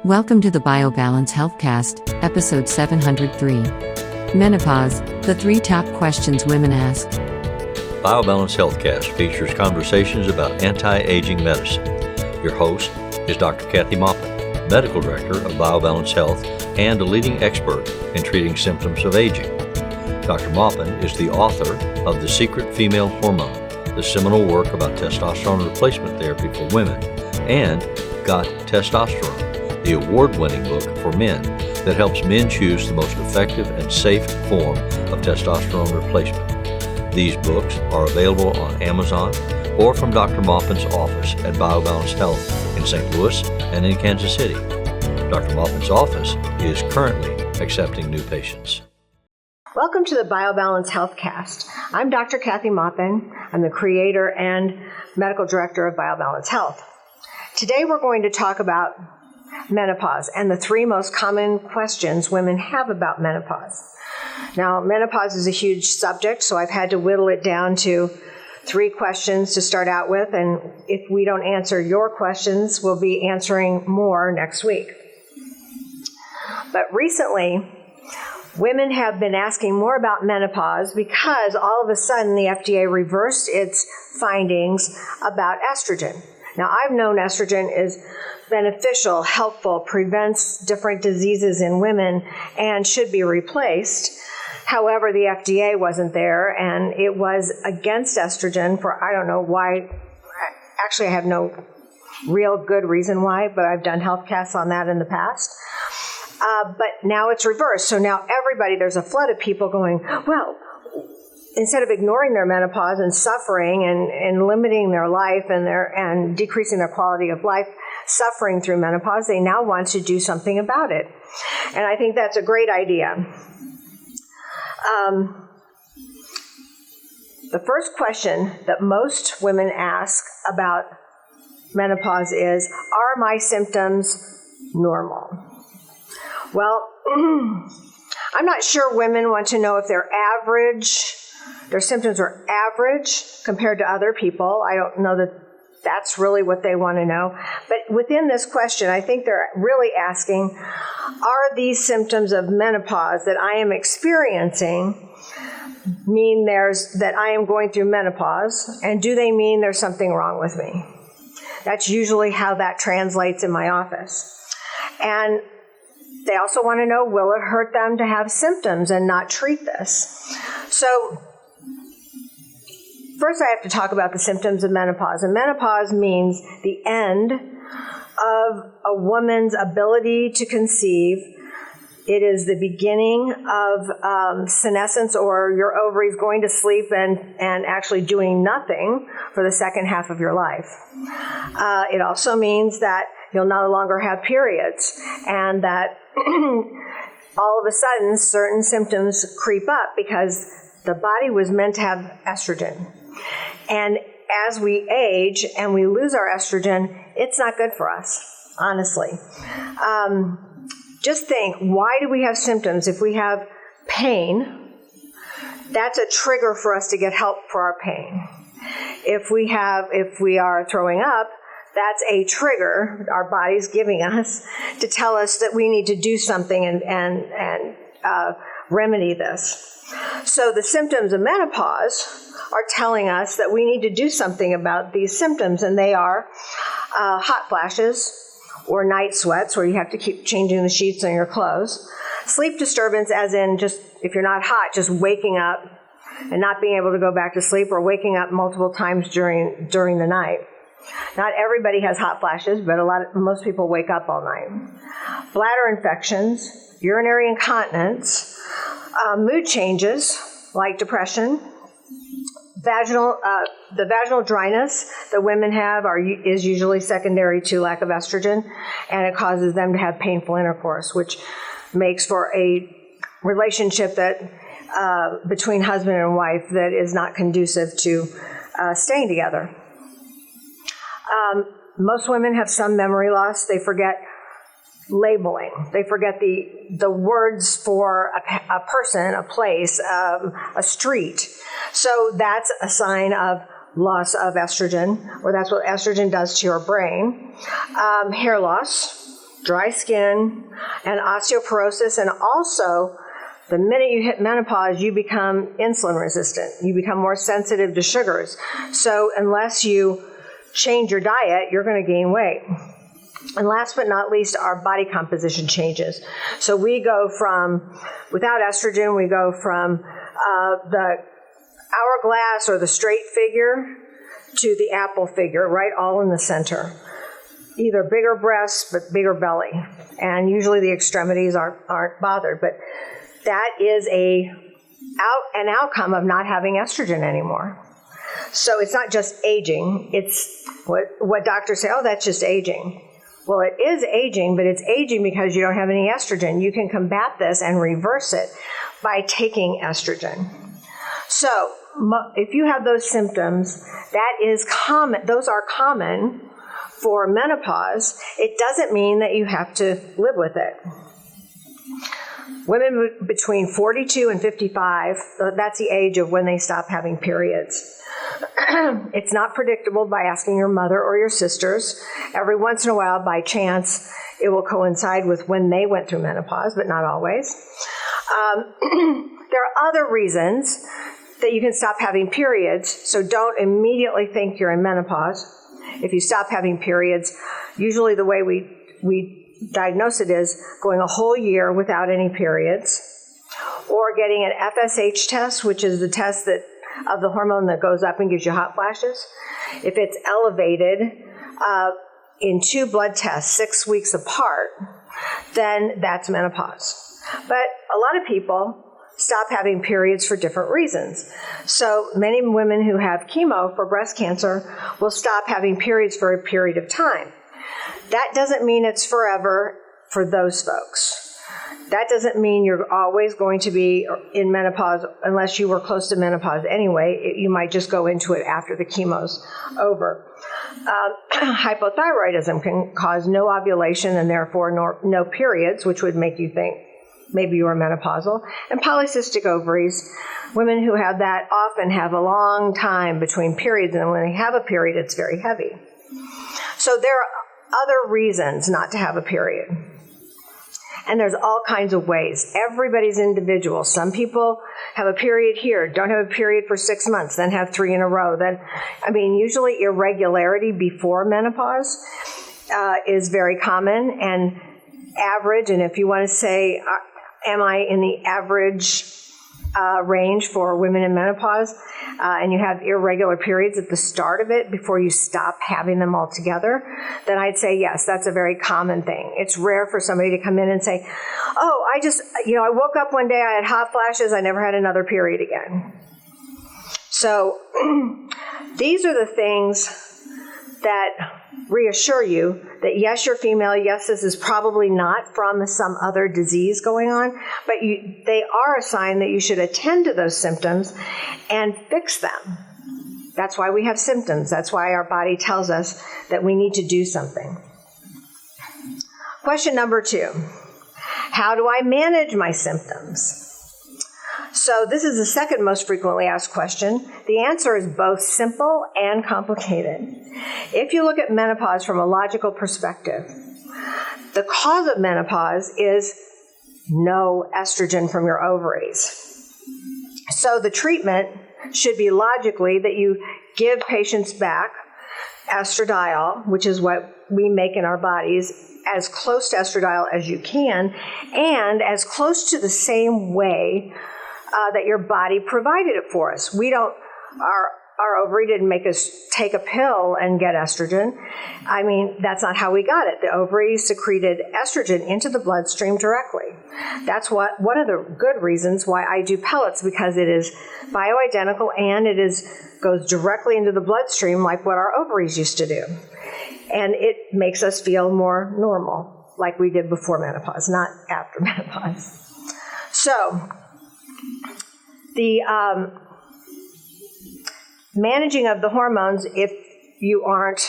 Welcome to the BioBalance Healthcast, episode 703. Menopause, the 3 top questions women ask. BioBalance Healthcast features conversations about anti-aging medicine. Your host is Dr. Kathy Maupin, Medical Director of BioBalance Health and a leading expert in treating symptoms of aging. Dr. Maupin is the author of The Secret Female Hormone, the seminal work about testosterone replacement therapy for women, and Got Testosterone, the award-winning book for men that helps men choose the most effective and safe form of testosterone replacement. These books are available on Amazon or from Dr. Maupin's office at BioBalance Health in St. Louis and in Kansas City. Dr. Maupin's office is currently accepting new patients. Welcome to the BioBalance Healthcast. I'm Dr. Kathy Maupin. I'm the creator and medical director of BioBalance Health. Today we're going to talk about menopause and the 3 most common questions women have about menopause. Now, menopause is a huge subject, so I've had to whittle it down to 3 questions to start out with, and if we don't answer your questions, we'll be answering more next week. But recently, women have been asking more about menopause because all of a sudden the FDA reversed its findings about estrogen. Now, I've known estrogen is beneficial, helpful, prevents different diseases in women, and should be replaced. However, the FDA wasn't there, and it was against estrogen for, I don't know why. Actually, I have no real good reason why, but I've done healthcasts on that in the past. But now it's reversed. So now there's a flood of people going, well, instead of ignoring their menopause and suffering and limiting their life and decreasing their quality of life, suffering through menopause, they now want to do something about it. And I think that's a great idea. The first question that most women ask about menopause is, are my symptoms normal? Well, I'm not sure women want to know if they're average, their symptoms are average compared to other people. I don't know that that's really what they want to know. But within this question, I think they're really asking, are these symptoms of menopause that I am experiencing mean that I am going through menopause, and do they mean there's something wrong with me? That's usually how that translates in my office. And they also want to know, will it hurt them to have symptoms and not treat this? So first I have to talk about the symptoms of menopause. And menopause means the end of a woman's ability to conceive. It is the beginning of senescence, or your ovaries going to sleep and actually doing nothing for the second half of your life. It also means that you'll no longer have periods, and that all of a sudden certain symptoms creep up because the body was meant to have estrogen. And as we age and we lose our estrogen, it's not good for us, honestly. Just think, why do we have symptoms? If we have pain, that's a trigger for us to get help for our pain. If we are throwing up, that's a trigger our body's giving us to tell us that we need to do something and remedy this. So the symptoms of menopause are telling us that we need to do something about these symptoms, and they are hot flashes or night sweats, where you have to keep changing the sheets on your clothes. Sleep disturbance, as in just, if you're not hot, just waking up and not being able to go back to sleep, or waking up multiple times during the night. Not everybody has hot flashes, but most people wake up all night. Bladder infections, urinary incontinence, mood changes like depression, the vaginal dryness that women have is usually secondary to lack of estrogen, and it causes them to have painful intercourse, which makes for a relationship that between husband and wife that is not conducive to staying together. Most women have some memory loss. They forget labeling. They forget the words for a person, a place, a street. So that's a sign of loss of estrogen, or that's what estrogen does to your brain. Hair loss, dry skin, and osteoporosis, and also the minute you hit menopause, you become insulin resistant. You become more sensitive to sugars. So unless you change your diet, you're going to gain weight. And last but not least, our body composition changes. So we go from, without estrogen, we go from the hourglass or the straight figure to the apple figure, right, all in the center. Either bigger breasts, but bigger belly. And usually the extremities aren't bothered. But that is an outcome of not having estrogen anymore. So it's not just aging. It's what doctors say, oh, that's just aging. Well, it is aging, but it's aging because you don't have any estrogen. You can combat this and reverse it by taking estrogen. So if you have those symptoms, that is common. Those are common for menopause. It doesn't mean that you have to live with it. Women between 42 and 55, that's the age of when they stop having periods. It's not predictable by asking your mother or your sisters. Every once in a while, by chance, it will coincide with when they went through menopause, but not always. There are other reasons that you can stop having periods, so don't immediately think you're in menopause. If you stop having periods, usually the way we diagnose it is going a whole year without any periods, or getting an FSH test, which is the test of the hormone that goes up and gives you hot flashes. If it's elevated in 2 blood tests 6 weeks apart, then that's menopause. But a lot of people stop having periods for different reasons. So many women who have chemo for breast cancer will stop having periods for a period of time. That doesn't mean it's forever for those folks. That doesn't mean you're always going to be in menopause unless you were close to menopause anyway. You might just go into it after the chemo's over. Hypothyroidism can cause no ovulation and therefore no periods, which would make you think maybe you are menopausal. And polycystic ovaries, women who have that often have a long time between periods, and when they have a period, it's very heavy. So there are other reasons not to have a period. And there's all kinds of ways. Everybody's individual. Some people have a period here, don't have a period for 6 months, then have 3 in a row. Usually irregularity before menopause is very common and average. And if you want to say, am I in the average range for women in menopause, and you have irregular periods at the start of it before you stop having them altogether, then I'd say yes, that's a very common thing. It's rare for somebody to come in and say, oh, I woke up one day, I had hot flashes, I never had another period again. So these are the things that reassure you that yes, you're female, yes, this is probably not from some other disease going on, but they are a sign that you should attend to those symptoms and fix them. That's why we have symptoms. That's why our body tells us that we need to do something. Question number 2, how do I manage my symptoms? So this is the second most frequently asked question. The answer is both simple and complicated. If you look at menopause from a logical perspective, the cause of menopause is no estrogen from your ovaries. So the treatment should be logically that you give patients back estradiol, which is what we make in our bodies, as close to estradiol as you can, and as close to the same way that your body provided it for us. Our ovary didn't make us take a pill and get estrogen. That's not how we got it. The ovary secreted estrogen into the bloodstream directly. That's one of the good reasons why I do pellets, because it is bioidentical and it goes directly into the bloodstream like what our ovaries used to do. And it makes us feel more normal, like we did before menopause, not after menopause. So, the managing of the hormones, if you aren't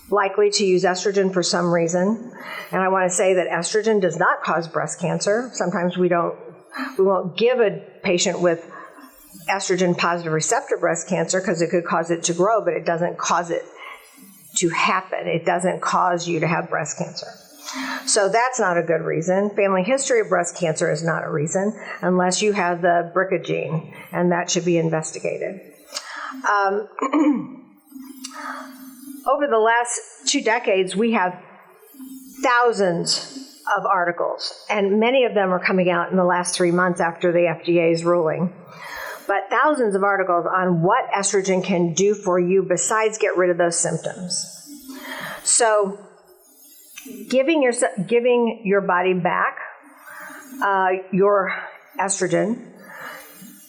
likely to use estrogen for some reason, and I want to say that estrogen does not cause breast cancer. Sometimes we won't give a patient with estrogen positive receptor breast cancer because it could cause it to grow, but it doesn't cause it to happen. It doesn't cause you to have breast cancer. So that's not a good reason. Family history of breast cancer is not a reason unless you have the BRCA gene, and that should be investigated. Over the last 2 decades, we have thousands of articles, and many of them are coming out in the last 3 months after the FDA's ruling. But thousands of articles on what estrogen can do for you besides get rid of those symptoms. So giving your body back your estrogen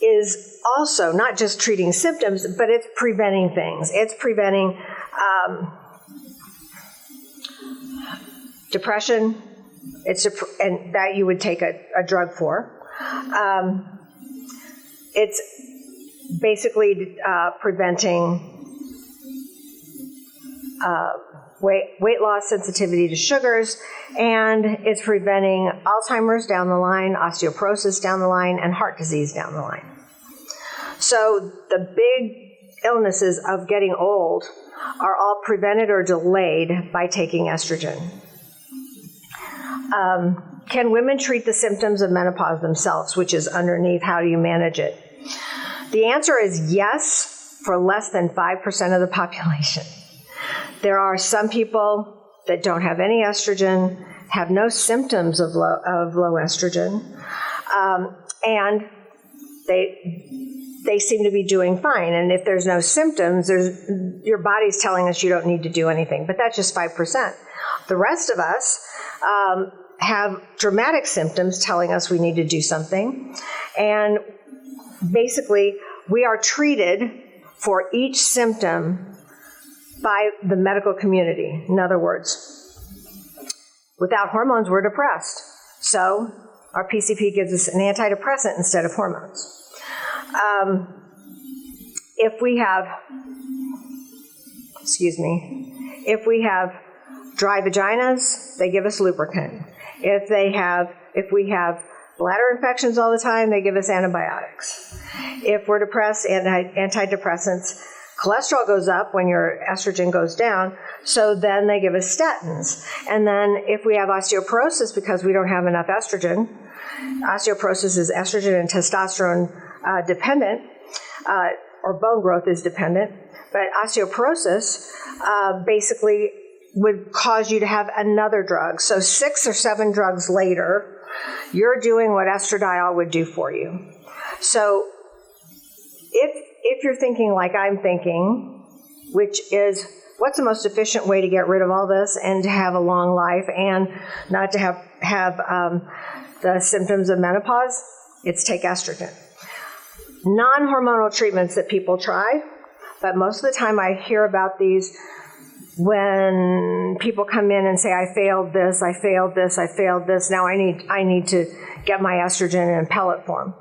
is also not just treating symptoms, but it's preventing things. It's preventing depression, and that you would take a drug for. It's basically preventing weight loss, sensitivity to sugars, and it's preventing Alzheimer's down the line, osteoporosis down the line, and heart disease down the line. So the big illnesses of getting old are all prevented or delayed by taking estrogen. Can women treat the symptoms of menopause themselves, which is underneath how do you manage it? The answer is yes, for less than 5% of the population. There are some people that don't have any estrogen, have no symptoms of low estrogen, and they seem to be doing fine. And if there's no symptoms, your body's telling us you don't need to do anything. But that's just 5%. The rest of us have dramatic symptoms telling us we need to do something. And basically, we are treated for each symptom by the medical community. In other words, without hormones, we're depressed. So our PCP gives us an antidepressant instead of hormones. If we have dry vaginas, they give us lubricant. If we have bladder infections all the time, they give us antibiotics. If we're depressed, antidepressants. Cholesterol goes up when your estrogen goes down, so then they give us statins. And then if we have osteoporosis because we don't have enough estrogen, osteoporosis is estrogen and testosterone dependent, or bone growth is dependent, but osteoporosis basically would cause you to have another drug. So 6 or 7 drugs later, you're doing what estradiol would do for you. So if you're thinking like I'm thinking, which is what's the most efficient way to get rid of all this and to have a long life and not to have the symptoms of menopause, it's take estrogen. Non-hormonal treatments that people try, but most of the time I hear about these when people come in and say, I failed this, now I need to get my estrogen in pellet form.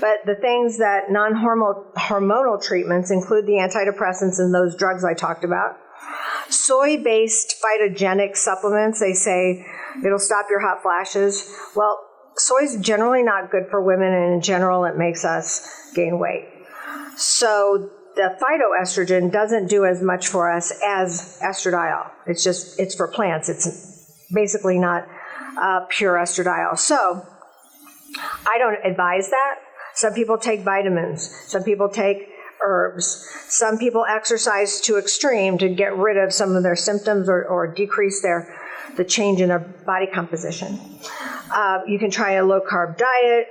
But the things that non-hormonal treatments include the antidepressants and those drugs I talked about. Soy-based phytogenic supplements, they say it'll stop your hot flashes. Well, soy's generally not good for women, and in general it makes us gain weight. So the phytoestrogen doesn't do as much for us as estradiol. It's for plants. It's basically not pure estradiol. So I don't advise that. Some people take vitamins. Some people take herbs. Some people exercise to extreme to get rid of some of their symptoms or decrease the change in their body composition. You can try a low-carb diet.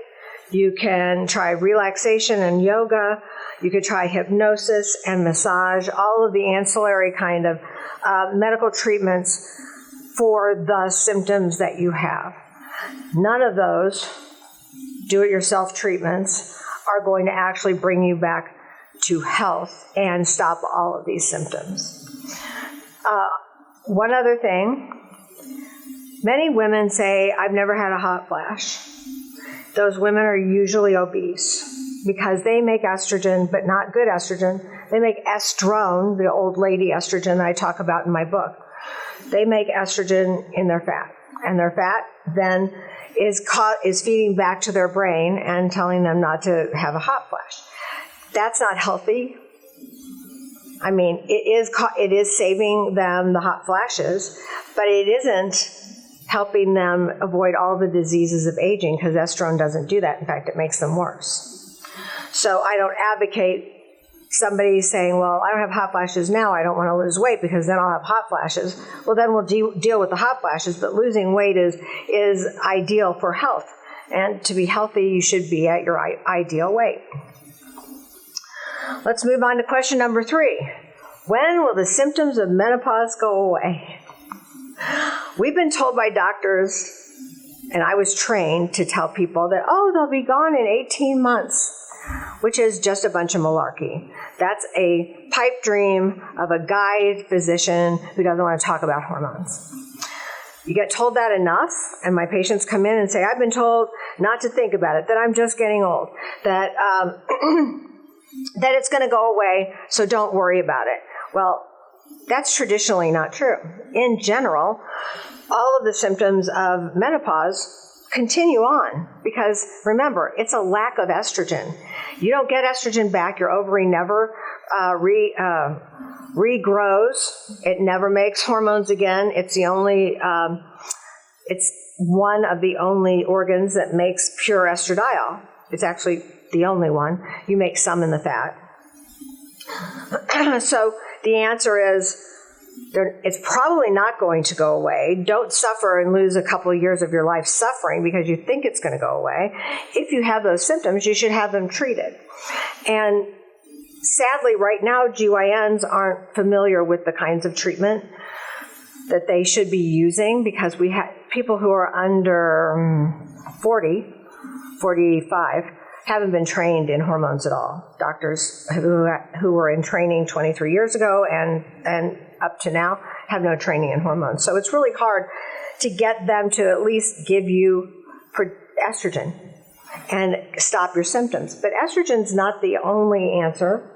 You can try relaxation and yoga. You could try hypnosis and massage, all of the ancillary kind of medical treatments for the symptoms that you have. None of those do-it-yourself treatments are going to actually bring you back to health and stop all of these symptoms. One other thing, many women say, I've never had a hot flash. Those women are usually obese because they make estrogen, but not good estrogen. They make estrone, the old lady estrogen that I talk about in my book. They make estrogen in their fat, and their fat then is feeding back to their brain and telling them not to have a hot flash. That's not healthy. I mean, it is saving them the hot flashes, but it isn't helping them avoid all the diseases of aging, because estrogen doesn't do that. In fact, it makes them worse. So I don't advocate somebody saying, well, I don't have hot flashes now, I don't want to lose weight because then I'll have hot flashes. Well, then we'll deal with the hot flashes, but losing weight is ideal for health. And to be healthy, you should be at your ideal weight. Let's move on to question number 3. When will the symptoms of menopause go away? We've been told by doctors, and I was trained to tell people that, they'll be gone in 18 months, which is just a bunch of malarkey. That's a pipe dream of a guy physician who doesn't want to talk about hormones. You get told that enough, and my patients come in and say, I've been told not to think about it, that I'm just getting old, that that it's going to go away, so don't worry about it. Well, that's traditionally not true. In general, all of the symptoms of menopause continue on because, remember, it's a lack of estrogen. You don't get estrogen back. Your ovary never regrows. It never makes hormones again. It's it's one of the only organs that makes pure estradiol. It's actually the only one. You make some in the fat. So the answer is, it's probably not going to go away. Don't suffer and lose a couple of years of your life suffering because you think it's going to go away. If you have those symptoms, you should have them treated. And sadly, right now, GYNs aren't familiar with the kinds of treatment that they should be using because we have people who are under 45, haven't been trained in hormones at all. Doctors who were in training 23 years ago and up to now have no training in hormones. So it's really hard to get them to at least give you estrogen and stop your symptoms. But estrogen's not the only answer.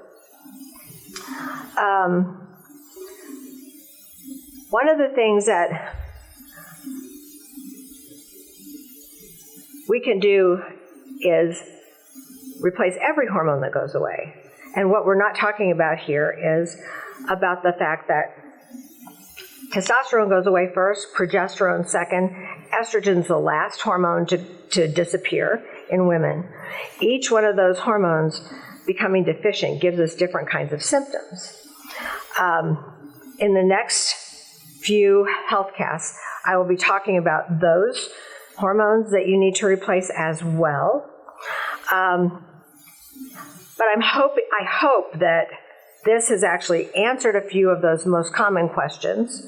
One of the things that we can do is replace every hormone that goes away. And what we're not talking about here is about the fact that testosterone goes away first, progesterone second, estrogen's the last hormone to disappear in women. Each one of those hormones becoming deficient gives us different kinds of symptoms. In the next few healthcasts, I will be talking about those hormones that you need to replace as well. But I hope that this has actually answered a few of those most common questions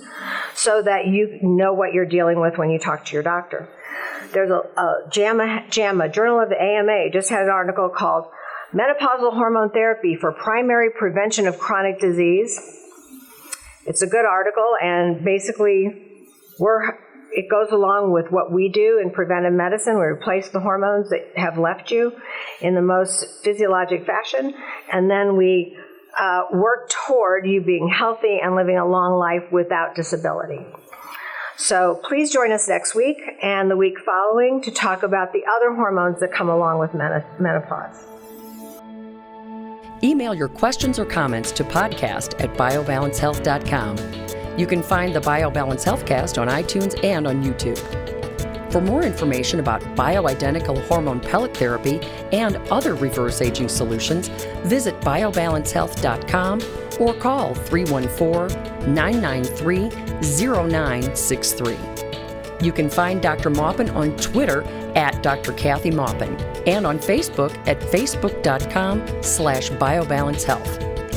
so that you know what you're dealing with when you talk to your doctor. There's a JAMA, Journal of the AMA, just had an article called Menopausal Hormone Therapy for Primary Prevention of Chronic Disease. It's a good article, and basically it goes along with what we do in preventive medicine. We replace the hormones that have left you in the most physiologic fashion, and then we work toward you being healthy and living a long life without disability. So please join us next week and the week following to talk about the other hormones that come along with menopause. Email your questions or comments to podcast@biobalancehealth.com. You can find the BioBalance Healthcast on iTunes and on YouTube. For more information about bioidentical hormone pellet therapy and other reverse aging solutions, visit biobalancehealth.com or call 314-993-0963. You can find Dr. Maupin on Twitter @Dr. Kathy Maupin and on Facebook at facebook.com/biobalancehealth.